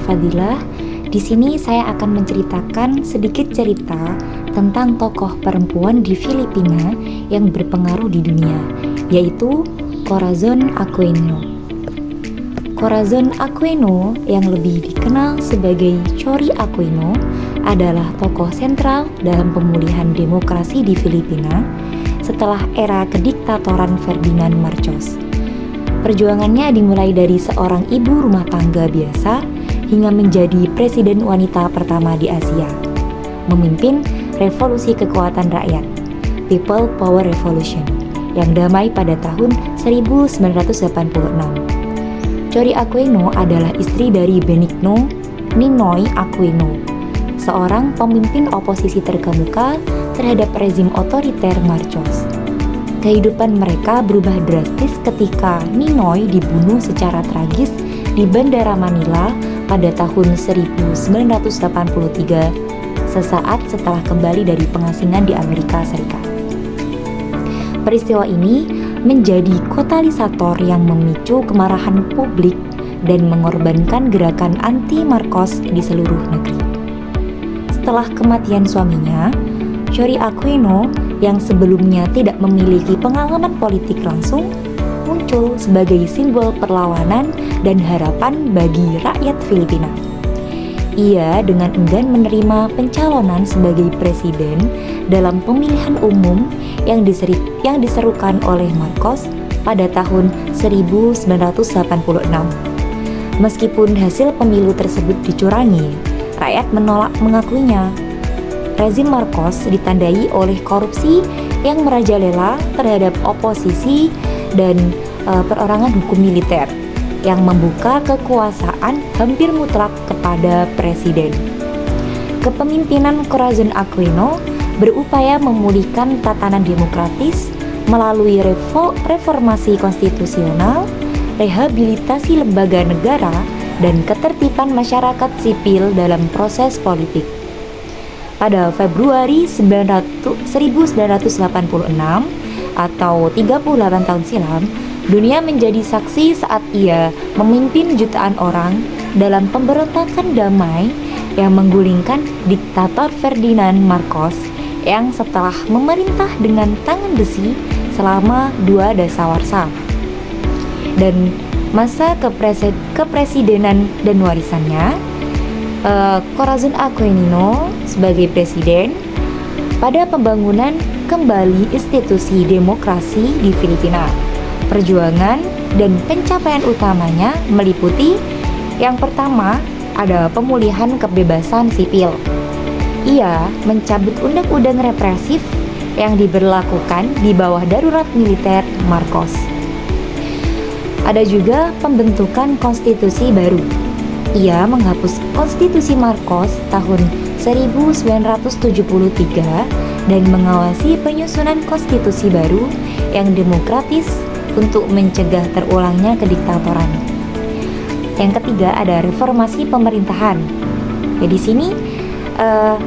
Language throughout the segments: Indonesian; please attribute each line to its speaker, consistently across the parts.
Speaker 1: Fadilah. Di sini saya akan menceritakan sedikit cerita tentang tokoh perempuan di Filipina yang berpengaruh di dunia, yaitu Corazon Aquino. Corazon Aquino yang lebih dikenal sebagai Chori Aquino adalah tokoh sentral dalam pemulihan demokrasi di Filipina setelah era kediktatoran Ferdinand Marcos. Perjuangannya dimulai dari seorang ibu rumah tangga biasa hingga menjadi presiden wanita pertama di Asia, memimpin revolusi kekuatan rakyat, People Power Revolution, yang damai pada tahun 1986. Chori Aquino adalah istri dari Benigno Ninoy Aquino, seorang pemimpin oposisi terkemuka terhadap rezim otoriter Marcos. Kehidupan mereka berubah drastis ketika Ninoy dibunuh secara tragis di Bandara Manila pada tahun 1983, sesaat setelah kembali dari pengasingan di Amerika Serikat. Peristiwa ini menjadi katalisator yang memicu kemarahan publik dan mengorbankan gerakan anti-Marcos di seluruh negeri. Setelah kematian suaminya, Chori Aquino yang sebelumnya tidak memiliki pengalaman politik langsung muncul sebagai simbol perlawanan dan harapan bagi rakyat Filipina. Ia dengan enggan menerima pencalonan sebagai presiden dalam pemilihan umum yang diserukan oleh Marcos pada tahun 1986. Meskipun hasil pemilu tersebut dicurangi, rakyat menolak mengakuinya. Rezim Marcos ditandai oleh korupsi yang merajalela terhadap oposisi dan perorangan hukum militer yang membuka kekuasaan hampir mutlak kepada presiden. Kepemimpinan Corazon Aquino berupaya memulihkan tatanan demokratis melalui reformasi konstitusional, rehabilitasi lembaga negara, dan ketertiban masyarakat sipil dalam proses politik. Pada Februari 1986 atau 38 tahun silam, dunia menjadi saksi saat ia memimpin jutaan orang dalam pemberontakan damai yang menggulingkan diktator Ferdinand Marcos yang setelah memerintah dengan tangan besi selama 2 dasawarsa. Dan masa kepresidenan dan warisannya, Corazon Aquino sebagai presiden pada pembangunan kembali institusi demokrasi di Filipina. Perjuangan dan pencapaian utamanya meliputi yang pertama ada pemulihan kebebasan sipil. Ia mencabut undang-undang represif yang diberlakukan di bawah darurat militer Marcos. Ada juga pembentukan konstitusi baru. Ia menghapus konstitusi Marcos tahun 1973 dan mengawasi penyusunan konstitusi baru yang demokratis untuk mencegah terulangnya kediktatoran. Yang ketiga ada reformasi pemerintahan. Di sini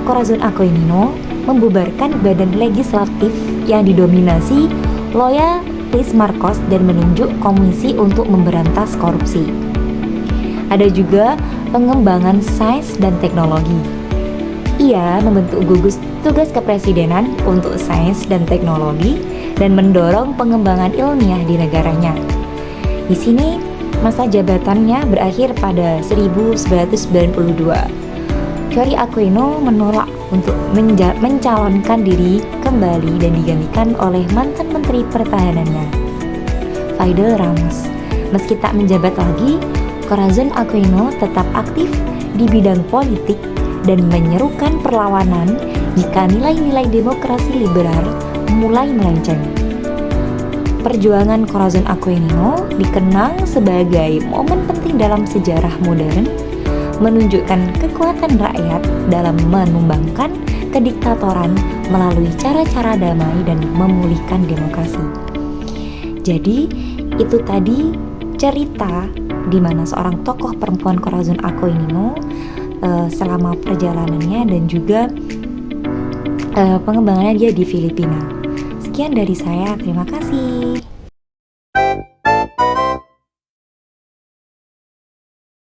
Speaker 1: Corazon Aquino membubarkan badan legislatif yang didominasi loyalis Marcos dan menunjuk komisi untuk memberantas korupsi. Ada juga pengembangan sains dan teknologi. Ia membentuk gugus tugas kepresidenan untuk sains dan teknologi dan mendorong pengembangan ilmiah di negaranya. Di sini masa jabatannya berakhir pada 1992. Chori Aquino menolak untuk mencalonkan diri kembali dan digantikan oleh mantan Menteri Pertahanannya, Fidel Ramos. Meski tak menjabat lagi, Corazon Aquino tetap aktif di bidang politik dan menyerukan perlawanan jika nilai-nilai demokrasi liberal mulai melenceng. Perjuangan Corazon Aquino dikenang sebagai momen penting dalam sejarah modern, menunjukkan kekuatan rakyat dalam menumbangkan kediktatoran melalui cara-cara damai dan memulihkan demokrasi. Jadi, itu tadi cerita di mana seorang tokoh perempuan Corazon Aquino selama perjalanannya dan juga pengembangannya dia di Filipina. Sekian dari saya, terima kasih.